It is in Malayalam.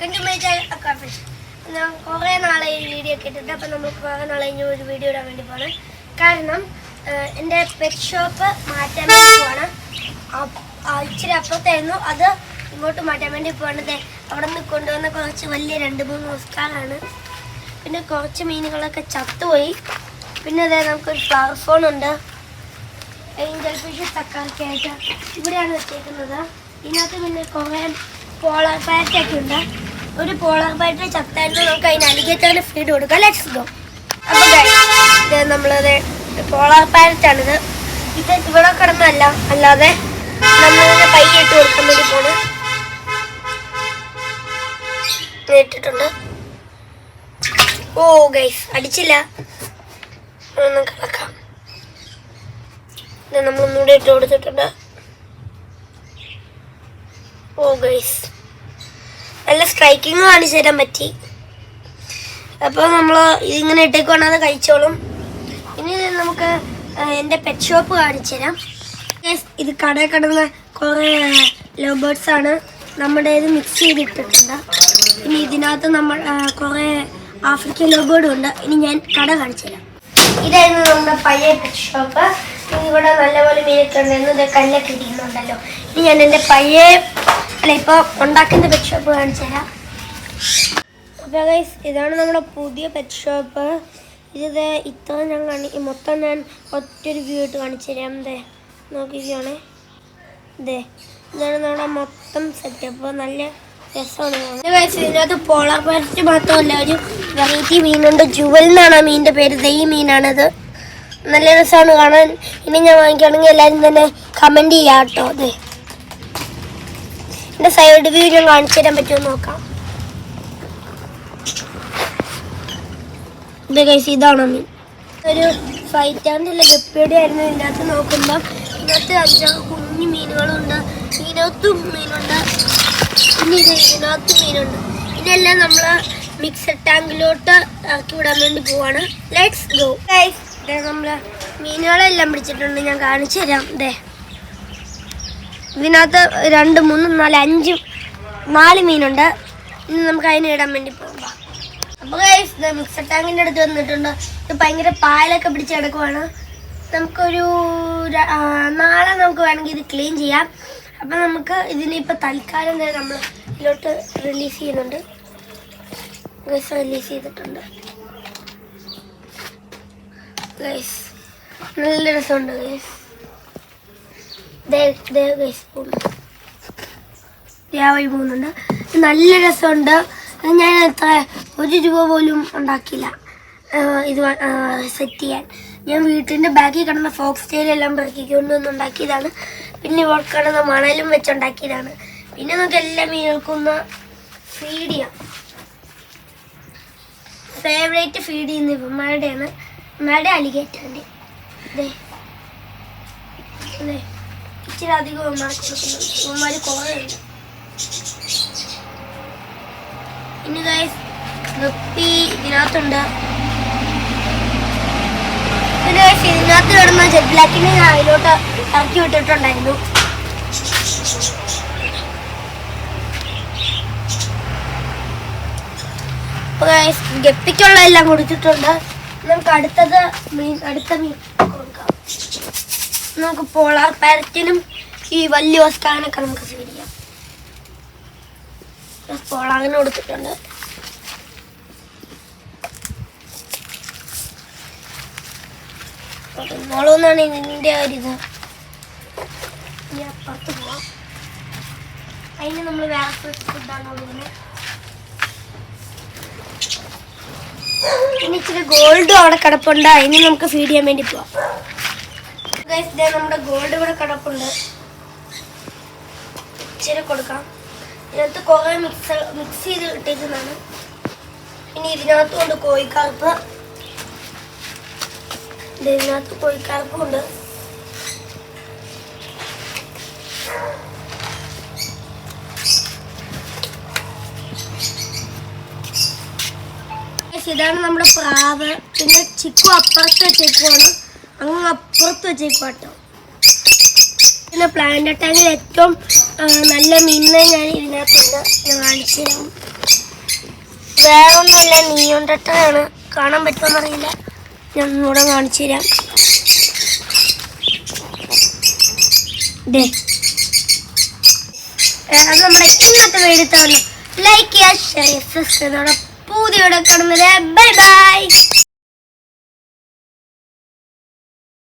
വെൽക്കം ടു മൈ ചാനൽ അക്കാഫിഷ്. ഞാൻ കുറേ നാളെ ഈ വീഡിയോ കേട്ടിട്ട് അപ്പോൾ നമുക്ക് കുറേ നാളെ ഇനി ഒരു വീഡിയോ ഇടാൻ വേണ്ടി പോകണം. കാരണം എൻ്റെ പെറ്റ് ഷോപ്പ് മാറ്റാൻ വേണ്ടി പോവാണ്. ഇച്ചിരി അപ്പുറത്തായിരുന്നു, അത് ഇങ്ങോട്ട് മാറ്റാൻ വേണ്ടി പോകണത്. അവിടെ നിന്ന് കൊണ്ടുവന്ന കുറച്ച് വലിയ 2-3 ഓസ്കാറാണ്. പിന്നെ കുറച്ച് മീനുകളൊക്കെ ചത്തുപോയി. പിന്നെ അതെ നമുക്കൊരു ഫ്ലവർ ഫോണുണ്ട്, ഏഞ്ചൽ ഫിഷ് തക്കാളിക്കായിട്ട് ഇവിടെയാണ് വെച്ചേക്കുന്നത്. ഇതിനകത്ത് പിന്നെ കുറേ പോളർ പാറ്റൊക്കെ ഉണ്ട്. ഒരു പോളർ പാറ്റ് ചത്തായിട്ട് നമുക്ക് അതിന് അലിഗേറ്ററിന് ഫീഡ് കൊടുക്കാം. Let's go. അപ്പോൾ ഇത് നമ്മളത് പോളർ പാറ്റാണിത്. ഇത് ഇവിടെ കിടന്നല്ല, അല്ലാതെ നമ്മളിങ്ങനെ പയ്യിട്ട് കൊടുക്കാൻ വേണ്ടി പോണ് ഇട്ടിട്ടുണ്ട്. ഓ ഗൈസ്, അടിച്ചില്ല, ഒന്ന് കിടക്കാം. ഇത് നമ്മളൊന്നുകൂടെ ഇട്ട് കൊടുത്തിട്ടുണ്ട്. ഓ ഗൈസ്, നല്ല സ്ട്രൈക്കിങ് കാണിച്ചു തരാൻ പറ്റി. അപ്പോൾ നമ്മൾ ഇതിങ്ങനെ ഇട്ടേക്കുവാണ്, അത് കഴിച്ചോളും. ഇനി നമുക്ക് എൻ്റെ പെറ്റ് ഷോപ്പ് കാണിച്ചു തരാം. ഇത് കടയിൽ കിടന്ന കുറേ ലവ് ബേർഡ്സ് ആണ്. നമ്മുടെ ഇത് മിക്സ് ചെയ്തിട്ടിട്ടുണ്ട്. ഇനി ഇതിനകത്ത് നമ്മൾ കുറേ ആഫ്രിക്കൻ ലവ് ബേർഡും ഉണ്ട്. ഇനി ഞാൻ കട കാണിച്ചു തരാം. ഇതായിരുന്നു നമ്മുടെ പഴയ പെറ്റ് ഷോപ്പ്. ഇവിടെ നല്ലപോലെ മീനൊക്കെ ഉണ്ടായിരുന്നു. ഇത് കല്ലൊക്കെ ഇരിക്കുന്നുണ്ടല്ലോ. ഇനി ഞാൻ എൻ്റെ പഴയ ഇപ്പോൾ ഉണ്ടാക്കുന്ന പെറ്റ് ഷോപ്പ് കാണിച്ചു തരാം. അപ്പോൾ ഗൈസ്, ഇതാണ് നമ്മുടെ പുതിയ പെറ്റ് ഷോപ്പ്. ഇത് ഇത്ര ഞാൻ മൊത്തം ഞാൻ ഒറ്റൊരു വ്യൂ ഇട്ട് കാണിച്ചു തരാം. നോക്കിക്കുകയാണേ, ഇതാണ് നമ്മുടെ മൊത്തം സെറ്റപ്പ്. നല്ല രസമാണ്. ഗൈസ്, ഇതിനകത്ത് പോളർ പാറ്റ് മാത്രമല്ല, ഒരു വെറൈറ്റി മീനുണ്ട്. ജുവൽ എന്നാണ് ആ മീനിൻ്റെ പേര്. ഈ മീനാണത്. നല്ല രസമാണ് കാണാൻ. ഇനി ഞാൻ വാങ്ങിക്കുകയാണെങ്കിൽ എല്ലാവരും തന്നെ കമൻറ്റ് ചെയ്യാം കേട്ടോ. എൻ്റെ സൈഡ് വ്യൂ ഞാൻ കാണിച്ചു തരാൻ പറ്റുമോ നോക്കാം. ഗൈസ്, ഇതാണ് മീൻ. ഒരു ഫൈറ്റാണ്ടില്ല ഗപ്പിയുടെ ആയിരുന്നു. ഇതിനകത്ത് നോക്കുമ്പോൾ ഇതിനകത്ത് 5 കുഞ്ഞു മീനുകളുണ്ട്. ഇതിനകത്തും മീനുണ്ട്, പിന്നെ ഇതിനകത്തും മീനുണ്ട്. ഇതെല്ലാം നമ്മൾ മിക്സഡ് ടാങ്കിലോട്ട് ഇറക്കി വിടാൻ വേണ്ടി പോവാണ്. Let's go. ഗൈസ്, നമ്മൾ മീനുകളെല്ലാം പിടിച്ചിട്ടുണ്ട്. ഞാൻ കാണിച്ചു തരാം. ഇതിനകത്ത് 2, 3, 4, 5 മീനുണ്ട്. ഇനി നമുക്ക് അതിന് ഇടാൻ വേണ്ടി പോകാം. അപ്പോൾ ഗൈസ്, മിക്സഡ് ടാങ്കിൻ്റെ അടുത്ത് വന്നിട്ടുണ്ട്. ഇത് ഭയങ്കര പായലൊക്കെ പിടിച്ച് കിടക്കുവാണ്. നമുക്കൊരു നാളെ നമുക്ക് വേണമെങ്കിൽ ഇത് ക്ലീൻ ചെയ്യാം. അപ്പം നമുക്ക് ഇതിനിപ്പോൾ തൽക്കാലം നമ്മൾ ഇതിലോട്ട് റിലീസ് ചെയ്യുന്നുണ്ട്. ഗൈസ്, റിലീസ് ചെയ്തിട്ടുണ്ട്. ഗൈസ്, നല്ല രസമുണ്ട് ഗൈസ്. ഗൈസ് പോകുന്നുണ്ട്. നല്ല രസമുണ്ട്. ഞാൻ 1 രൂപ പോലും ഉണ്ടാക്കിയില്ല ഇത് സെറ്റ് ചെയ്യാൻ. ഞാൻ വീട്ടിൻ്റെ ബാക്കിൽ കിടന്ന ഫോക്സ് ടെയിലെല്ലാം പെറുക്കിക്കൊണ്ടൊന്ന് ഉണ്ടാക്കിയതാണ്. പിന്നെ ഇവിടെ കിടന്ന മണലും വെച്ചുണ്ടാക്കിയതാണ്. പിന്നെ നമുക്ക് എല്ലാ മീനുകൾക്കും ഒന്ന് ഫീഡ് ചെയ്യാം. ഫേവറേറ്റ് ഫീഡ് ചെയ്യുന്ന ഇവന്മാരുടെയാണ്, ഇവന്മാരുടെ അലിഗേറ്ററിൻ്റെ. ഇച്ചിരി അധികം ഇവന്മാർ കൊടുക്കുന്നു. ഇവന്മാർ കുറേ ഉണ്ട്. ഇനി ഗൈസ്, ഗപ്പി ഇതിനകത്തുണ്ട്. പിന്നെ ഗൈസ്, ഇതിനകത്ത് കിടന്ന ജെറ്റ് ബ്ലാക്കിനെ ഞാൻ അതിലോട്ട് ഇറക്കി വിട്ടിട്ടുണ്ടായിരുന്നു. അപ്പോൾ ഗൈസ്, ഗപ്പിക്കുള്ള എല്ലാം കൊടുത്തിട്ടുണ്ട്. നമുക്ക് അടുത്ത മീൻ കൊടുക്കാം. നമുക്ക് പോളാർ പാരറ്റിനും ഈ വലിയ ഓസ്കാറിനൊക്കെ നമുക്ക് ഫീഡ് ചെയ്യാം. പോളാറിന് കൊടുത്തിട്ടുണ്ട്. മോളൊന്നാണ് ഇതിൻ്റെ ഒരിത്. ഇനി അപ്പുറത്ത് പോവാം. അതിന് നമ്മൾ വേറെ ഫുഡാണ് കൊടുക്കുന്നത്. ഇനി ഇച്ചിരി ഗോൾഡും അവിടെ കിടപ്പുണ്ട്. അതിന് നമുക്ക് ഫീഡ് ചെയ്യാൻ വേണ്ടി പോവാം. നമ്മുടെ ഗോൾഡ് ഇവിടെ കിടപ്പുണ്ട്. ഇച്ചിരി കൊടുക്കാം. ഇതിനകത്ത് കുറേ മിക്സ് ചെയ്ത് ഇട്ടേക്കുന്നതാണ്. ഇനി ഇതിനകത്ത് കൊണ്ട് കോഴിക്കാർപ്പ്. ഇതിനകത്ത് കോഴിക്കാർപ്പും ഉണ്ട്. ഇതാണ് നമ്മുടെ പ്രാവ്. പിന്നെ ചിക്കു അപ്പുറത്ത് വെച്ചേക്കുവാണ്, അങ്ങ് അപ്പുറത്ത് വെച്ചേക്കുവാട്ടോ. പിന്നെ പ്ലാന്റ് ടാങ്കിൽ ഏറ്റവും നല്ല മീനിനെ ഞാൻ ഇതിനകത്തുണ്ട്. ഞാൻ കാണിച്ചു തരാം. വേറെ ഒന്നുമല്ല, നിയോൺ ടെട്രയാണ്. കാണാൻ പറ്റുമെന്നറിയില്ല, ഞാൻ ഒന്നുകൂടെ കാണിച്ചു തരാം. നമ്മുടെ ഇന്നത്തെ വീഡിയോ ലൈക്ക് ചെയ്യുക, ഷെയർ ചെയ്യുക, സബ്സ്ക്രൈബ് ചെയ്യുക. പുതിയ വീഡിയോ കാണുന്നത്. Bye bye.